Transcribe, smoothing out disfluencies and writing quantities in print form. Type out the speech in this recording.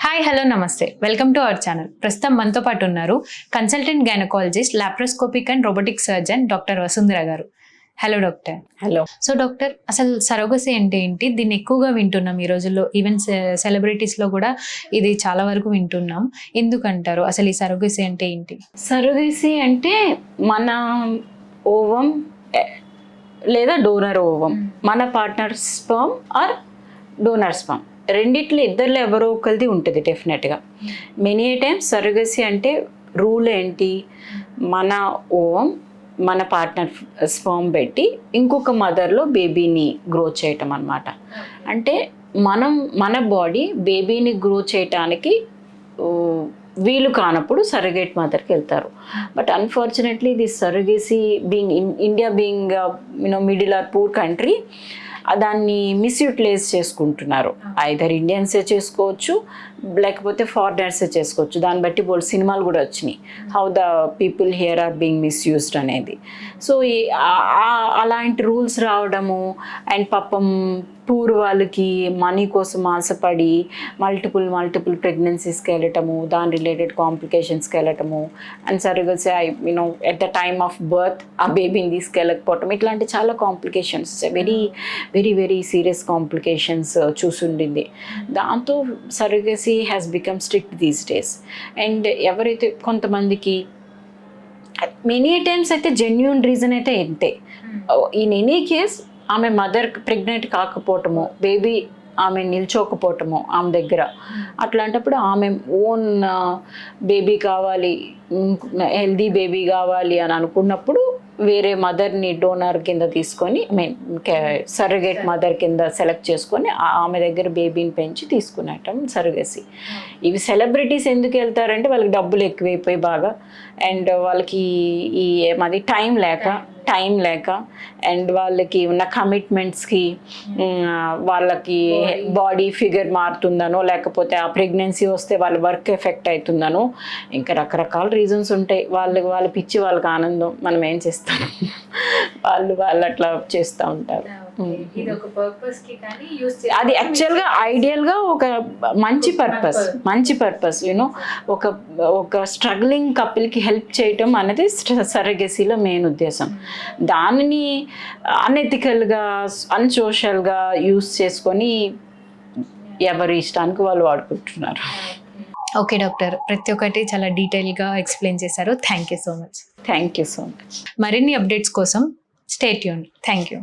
Hi hello నమస్తే welcome to our channel. ప్రస్తుతం మనతో పాటు ఉన్నారు consultant gynaecologist, laparoscopic and robotic surgeon doctor Vasundhara గారు. Hello doctor. Hello. So doctor, అసలు సరోగసీ అంటే ఏంటి? దీన్ని ఎక్కువగా వింటున్నాం ఈ రోజుల్లో, ఈవెన్ సెలబ్రిటీస్లో కూడా ఇది చాలా వరకు వింటున్నాం. ఎందుకంటారు అసలు ఈ సరోగసీ అంటే ఏంటి? సరోగసీ అంటే మన ఓవం లేదా డోనర్ ఓవం, మన partner sperm or donor sperm రెండిట్లో ఇద్దరిలో ఎవరో ఒకరిది ఉంటుంది డెఫినెట్గా. మెనీ టైమ్స్ సరోగసీ అంటే రూల్ ఏంటి, మన ఓవం మన పార్ట్నర్ స్పర్మ్ పెట్టి ఇంకొక మదర్లో బేబీని గ్రో చేయటం అన్నమాట. అంటే మన బాడీ బేబీని గ్రో చేయటానికి వీలు కానప్పుడు సరగేట్ మదర్కి వెళ్తారు. But unfortunately this surrogacy being India being middle are poor country, దాన్ని మిస్యూటిలైజ్ చేసుకుంటున్నారు. ఐదర్ ఇండియన్సే చేసుకోవచ్చు, లేకపోతే ఫారినర్సే చేసుకోవచ్చు. దాన్ని బట్టి బోల్డ్ సినిమాలు కూడా వచ్చినాయి, how the people here are being misused అనేది. సో అలాంటి రూల్స్ రావడము, అండ్ పాపం పూర్ వాళ్ళకి మనీ కోసం ఆశపడి మల్టిపుల్ ప్రెగ్నెన్సీస్కి వెళ్ళటము, దాని రిలేటెడ్ కాంప్లికేషన్స్కి వెళ్ళటము, and surrogacy at the time of birth ఆ బేబీని తీసుకెళ్ళకపోవటం, ఇట్లాంటి చాలా complications, very very very serious complications చూసుండింది. దాంతో surrogacy has become strict these days. And ఎవరైతే కొంతమందికి మెనీ టైమ్స్ అయితే జెన్యూన్ రీజన్ అయితే ఇంతే. ఇన్ ఎనీ కేస్ ఆమె మదర్ ప్రెగ్నెంట్ కాకపోవటము, బేబీ ఆమె నిల్చోకపోవటము ఆమె దగ్గర, అట్లాంటప్పుడు ఆమె ఓన్ బేబీ కావాలి, హెల్దీ బేబీ కావాలి అని అనుకున్నప్పుడు వేరే మదర్ని డోనర్ కింద తీసుకొని, సరగేట్ మదర్ కింద సెలెక్ట్ చేసుకొని ఆమె దగ్గర బేబీని పెంచి తీసుకునేటం సరోగసీ. ఇవి సెలబ్రిటీస్ ఎందుకు వెళ్తారంటే వాళ్ళకి డబ్బులు ఎక్కువైపోయి బాగా, అండ్ వాళ్ళకి టైం లేక అండ్ వాళ్ళకి ఉన్న కమిట్మెంట్స్కి, వాళ్ళకి బాడీ ఫిగర్ మారుతుందనో, లేకపోతే ఆ ప్రెగ్నెన్సీ వస్తే వాళ్ళ వర్క్ ఎఫెక్ట్ అవుతుందనో, ఇంకా రకరకాల రీజన్స్ ఉంటాయి. వాళ్ళ పిచ్చి వాళ్ళకి ఆనందం, మనం ఏం చేస్తాం, వాళ్ళు అట్లా చేస్తూ ఉంటారు. అది యాక్చువల్గా ఐడియల్గా ఒక మంచి పర్పస్ ఒక స్ట్రగ్లింగ్ కపుల్కి హెల్ప్ చేయటం అనేది సరోగసీలో మెయిన్ ఉద్దేశం. దానిని అన్ఎథికల్గా అన్సోషల్గా యూస్ చేసుకొని ఎవరి ఇష్టానికి వాళ్ళు వాడుకుంటున్నారు. ఓకే డాక్టర్, ప్రతి ఒక్కటి చాలా డీటెయిల్గా ఎక్స్ప్లెయిన్ చేశారు. Thank you so much. Thank you so much. మరిన్ని అప్డేట్స్ కోసం స్టే ట్యూన్డ్. Thank you.